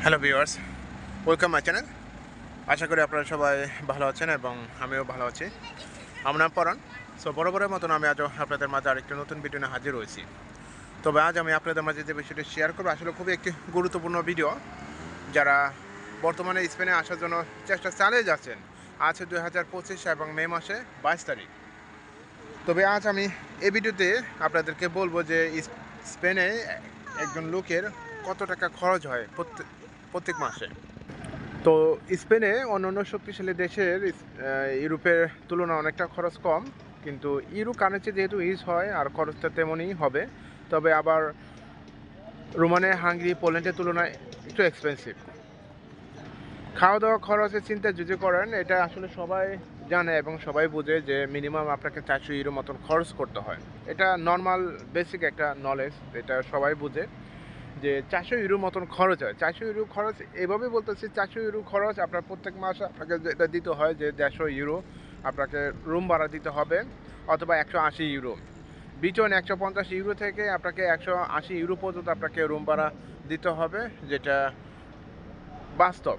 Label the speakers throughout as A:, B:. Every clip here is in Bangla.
A: Hello viewers, welcome my channel. আশা করি আপনারা সবাই ভালো আছেন এবং আমিও ভালো আছি। আমার নাম পরাণ। বরাবরের মতন আমি আজও আপনাদের মাঝে আরেকটি নতুন ভিডিও নিয়ে হাজির হয়েছি। তবে আজ আমি আপনাদের মাঝে যে বিষয়টি শেয়ার করবো আসলে খুবই একটি গুরুত্বপূর্ণ ভিডিও। যারা বর্তমানে স্পেনে আসার জন্য চেষ্টা চালিয়ে যাচ্ছেন, আছে 2025 এবং মে মাসে 22 তারিখ। তবে আজ আমি এই ভিডিওতে আপনাদেরকে বলবো যে স্পেনে একজন লোকের কত টাকা খরচ হয় প্রত্যেক মাসে। তো স্পেনে অন্যান্য শক্তিশালী দেশের ইউরোপের তুলনায় অনেকটা খরচ কম, কিন্তু ইউরো কারেন্সি যেহেতু ইউজ হয় আর খরচটা তেমনই হবে। তবে আবার রোমানিয়া, হাঙ্গেরি, পোল্যান্ডের তুলনায় একটু এক্সপেন্সিভ। খাওয়া দাওয়া খরচের চিন্তা যদি করেন, এটা আসলে সবাই জানে এবং সবাই বোঝে যে মিনিমাম আপনাকে 400 ইউরো মতন খরচ করতে হয়। এটা নর্মাল বেসিক একটা নলেজ, এটা সবাই বোঝে যে 400 ইউরো মতন খরচ হয়। 400 ইউরো খরচ এভাবে বলতেছি, 400 ইউরো খরচ আপনার প্রত্যেক মাসে আপনাকে যেটা দিতে হয় যে 150 ইউরো আপনাকে রুম ভাড়া দিতে হবে, অথবা 180 ইউরো। বিটন 150 ইউরো থেকে আপনাকে 180 ইউরো পর্যন্ত আপনাকে রুম ভাড়া দিতে হবে, যেটা বাস্তব।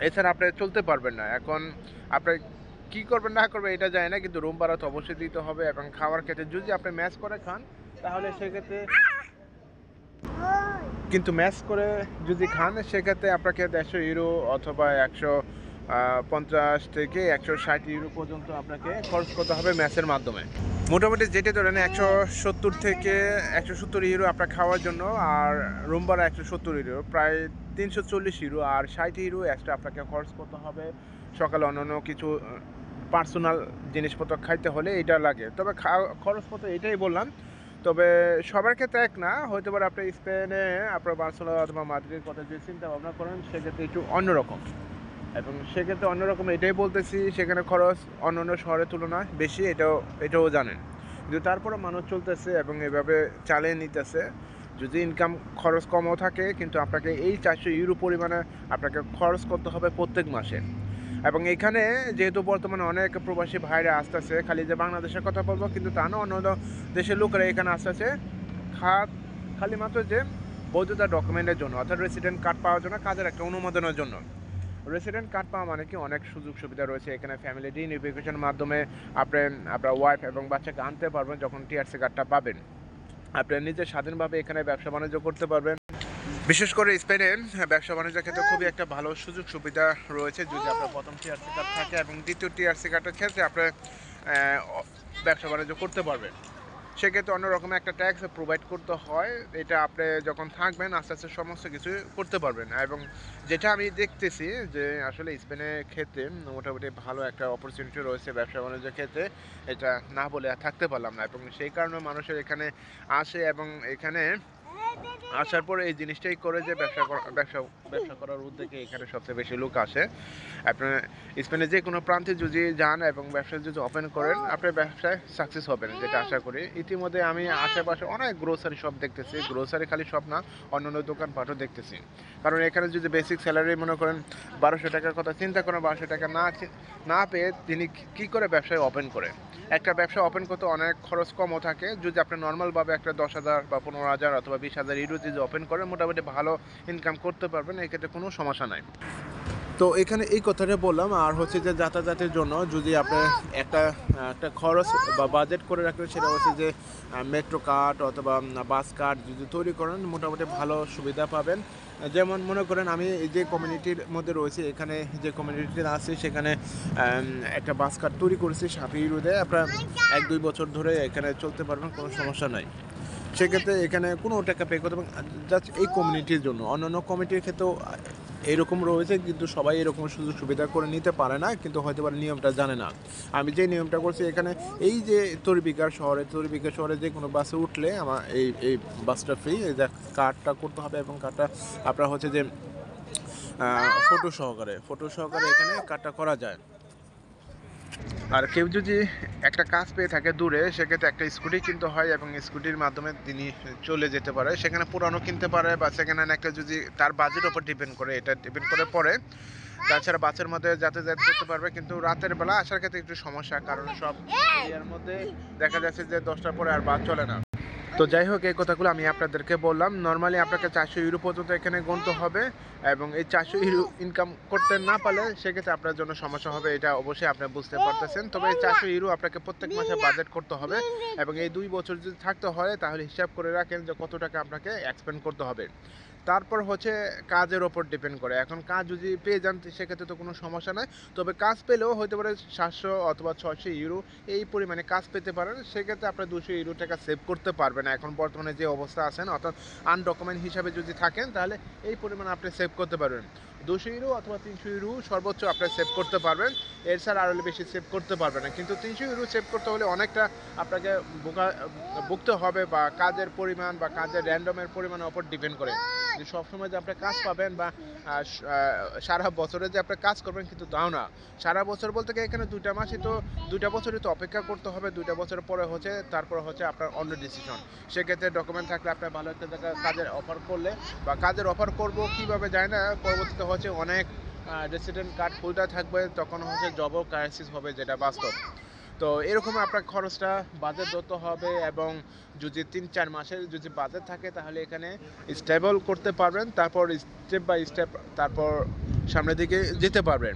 A: এছাড়া আপনি চলতে পারবেন না। এখন আপনি কী করবেন না করবেন এটা যায় না, কিন্তু রুম ভাড়া তো অবশ্যই দিতে হবে। এবং খাওয়ার ক্ষেত্রে যদি আপনি ম্যাচ করে খান, তাহলে সেক্ষেত্রে ম্যাচ করে যদি খান, সেক্ষেত্রে আপনাকে 150 ইউরো অথবা 150 থেকে 160 ইউরো পর্যন্ত আপনাকে খরচ করতে হবে ম্যাচের মাধ্যমে। মোটামুটি যেটা ধরেন 170 থেকে 170 ইউরো আপনার খাওয়ার জন্য, আর রুম ভাড়া 170 ইউরো, প্রায় 340 ইউরো। আর 60 ইউরো এক্সট্রা আপনাকে খরচ করতে হবে সকালে অন্যান্য কিছু পার্সোনাল জিনিসপত্র খাইতে হলে, এটা লাগে। তবে খরচপত্র এটাই বললাম। তবে সবার ক্ষেত্রে এক না, হয়তো পারে আপনি স্পেনে আপনার বার্সেলোনা অথবা মাদ্রিদের কথা যদি চিন্তা ভাবনা করেন, সেক্ষেত্রে একটু অন্যরকম। এবং সেক্ষেত্রে অন্যরকম এটাই বলতেছি, সেখানে খরচ অন্যান্য শহরের তুলনায় বেশি, এটাও জানেন। কিন্তু তারপরে মানুষ চলতেছে এবং এভাবে চালিয়ে নিতেছে। যদি ইনকাম খরচ কমও থাকে, কিন্তু আপনাকে এই 400 ইউরো পরিমাণে আপনাকে খরচ করতে হবে প্রত্যেক মাসে। এবং এখানে যেহেতু বর্তমানে অনেক প্রবাসী ভাইরা আসতেছে, খালি যে বাংলাদেশের কথা বলবো কিন্তু তা না, অন্য দেশের লোকেরা এখানে আসতেছে খালি মাত্র যে বৈধতা ডকুমেন্টের জন্য, অর্থাৎ রেসিডেন্ট কার্ড পাওয়ার জন্য, কাজের একটা অনুমোদনের জন্য। রেসিডেন্ট কার্ড পাওয়া মানে কি অনেক সুযোগ সুবিধা রয়েছে এখানে। ফ্যামিলি রিউনিফিকেশনের মাধ্যমে আপনার ওয়াইফ এবং বাচ্চাকে আনতে পারবেন যখন টিআরসি কার্ডটা পাবেন। আপনি নিজে স্বাধীনভাবে এখানে ব্যবসা বাণিজ্য করতে পারবেন। বিশেষ করে স্পেনে ব্যবসা বাণিজ্যের ক্ষেত্রে খুবই একটা ভালো সুযোগ সুবিধা রয়েছে যদি আপনার প্রথম টিআরসি কার্ড থাকে, এবং দ্বিতীয় টিআরসি কার্ডের ক্ষেত্রে আপনি ব্যবসা বাণিজ্য করতে পারবেন। সেক্ষেত্রে অন্যরকম একটা ট্যাক্স প্রোভাইড করতে হয়। এটা আপনি যখন থাকবেন আস্তে আস্তে সমস্ত কিছু করতে পারবেন। এবং যেটা আমি দেখতেছি যে আসলে স্পেনের ক্ষেত্রে মোটামুটি ভালো একটা অপরচুনিটি রয়েছে ব্যবসা বাণিজ্যের ক্ষেত্রে, এটা না বলে আর থাকতে পারলাম না। এবং সেই কারণে মানুষের এখানে আসে, এবং এখানে আসার পরে এই জিনিসটাই করে যে ব্যবসা করার উদ্যোগে এখানে সবচেয়ে বেশি লোক আসে। আপনার স্পেনে যে কোনো প্রান্তে যদি যান এবং ব্যবসা যদি ওপেন করেন, আপনার ব্যবসায় সাকসেস হবেন, যেটা আশা করি। ইতিমধ্যে আমি আশেপাশে অনেক গ্রোসারি শপ দেখতেছি, গ্রোসারি খালি শপ না, অন্যান্য দোকানপাটও দেখতেছি। কারণ এখানে যদি বেসিক স্যালারি মনে করেন 1200 টাকার কথা চিন্তা করেন, 1200 টাকা না পেয়ে তিনি কী করে ব্যবসায় ওপেন করে। একটা ব্যবসা ওপেন করতে অনেক খরচ কমও থাকে। যদি আপনি নর্মালভাবে একটা 10,000 বা 15,000 অথবা 20,000 ইউরো যদি ওপেন করেন, মোটামুটি ভালো ইনকাম করতে পারবেন, এক্ষেত্রে কোনো সমস্যা নাই। তো এখানে এই কথাটা বললাম। আর হচ্ছে যে যাতায়াতের জন্য যদি আপনি একটা খরচ বা বাজেট করে রাখেন, সেটা হচ্ছে যে মেট্রো কার্ড অথবা বাস কার্ড যদি তৈরি করেন, মোটামুটি ভালো সুবিধা পাবেন। যেমন মনে করেন আমি এই যে কমিউনিটির মধ্যে রয়েছে, এখানে যে কমিউনিটিতে আছে সেখানে একটা বাস কার্ড তৈরি করেছি 60 ইউরোতে। আপনার 1-2 বছর ধরে এখানে চলতে পারবেন, কোনো সমস্যা নাই। সেক্ষেত্রে এখানে কোনো টাকা পে করতে পারবেন জাস্ট এই কমিউনিটির জন্য। অন্যান্য কমিটির ক্ষেত্রেও এরকম রয়েছে, কিন্তু সবাই এরকম সুযোগ সুবিধা করে নিতে পারে না, কিন্তু হয়তো বা নিয়মটা জানে না। আমি যে নিয়মটা করছি এখানে, এই যে তরিবিকার শহরে যে কোনো বাসে উঠলে আমার এই বাসটা ফ্রি, এই যে কার্ডটা করতে হবে, এবং কার্ডটা আপনার হচ্ছে যে ফটো সহকারে এখানে কার্ডটা করা যায়। আর কেউ যদি একটা কাজ পেয়ে থাকে দূরে, সেক্ষেত্রে একটা স্কুটি কিনতে হয়, এবং স্কুটির মাধ্যমে তিনি চলে যেতে পারে। সেখানে পুরানো কিনতে পারে, বা সেখানে একটা যদি তার বাজেট ওপর ডিপেন্ড করে, এটা ডিপেন্ড করে পরে। তাছাড়া বাসের মধ্যে যাতায়াত করতে পারবে, কিন্তু রাতের বেলা আসার ক্ষেত্রে একটু সমস্যা, কারণ সব এরিয়ার মধ্যে দেখা যাচ্ছে যে 10টার পরে আর বাস চলে না। তো যাই হোক, এই কথাগুলো আমি আপনাদেরকে বললাম। নর্মালি আপনাকে 400 ইউরো পর্যন্ত এখানে গুনতে হবে, এবং এই 400 ইউরো ইনকাম করতে না পারলে সেক্ষেত্রে আপনার জন্য সমস্যা হবে, এটা অবশ্যই আপনি বুঝতে পারতেছেন। তবে এই 400 ইউরো আপনাকে প্রত্যেক মাসে বাজেট করতে হবে, এবং এই 2 বছর যদি থাকতে হয় তাহলে হিসাব করে রাখেন যে কত টাকা আপনাকে এক্সপেন্ড করতে হবে। তারপর হচ্ছে কাজের ওপর ডিপেন্ড করে। এখন কাজ যদি পেয়ে যান সেক্ষেত্রে তো কোনো সমস্যা নাই। তবে কাজ পেলেও হতে পারে 700 অথবা 600 ইউরো এই পরিমাণে কাজ পেতে পারেন। সেক্ষেত্রে আপনার 200 ইউরো টাকা সেভ করতে পারবেন না। এখন বর্তমানে যে অবস্থা আছেন, অর্থাৎ আনডকুমেন্ট হিসাবে যদি থাকেন তাহলে এই পরিমাণে আপনি সেভ করতে পারবেন। 200 ইউরো অথবা 300 ইউরো সর্বোচ্চ আপনি সেভ করতে পারবেন। এর ছাড়া আরও বেশি সেভ করতে পারবেন না। কিন্তু 300 ইউরো সেভ করতে হলে অনেকটা আপনাকে ভুগতে হবে, বা কাজের পরিমাণ বা কাজের র্যান্ডমের পরিমাণের উপর ডিপেন্ড করে। যে সবসময় যে আপনি কাজ পাবেন বা সারা বছরে যে আপনি কাজ করবেন, কিন্তু তাও না। সারা বছর বলতে গিয়ে এখানে 2টা মাসই তো, 2টা বছরই তো অপেক্ষা করতে হবে। 2টা বছর পরে হচ্ছে তারপর হচ্ছে আপনার অন্য ডিসিশন। সেক্ষেত্রে ডকুমেন্ট থাকলে আপনার ভালো একটা জায়গায় কাজের অফার করলে, বা কাজের অফার করবো কীভাবে যায় না, পরবর্তীতে হচ্ছে অনেক রেসিডেন্ট কার্ড ফুলটা থাকবে, তখন হচ্ছে জবও ক্রাইসিস হবে, যেটা বাস্তব। তো এরকম আপনার খরচটা বাজেট ধরতে হবে, এবং যদি 3-4 মাসের যদি বাজেট থাকে তাহলে এখানে স্টেবল করতে পারবেন, তারপর স্টেপ বাই স্টেপ তারপর সামনের দিকে যেতে পারবেন।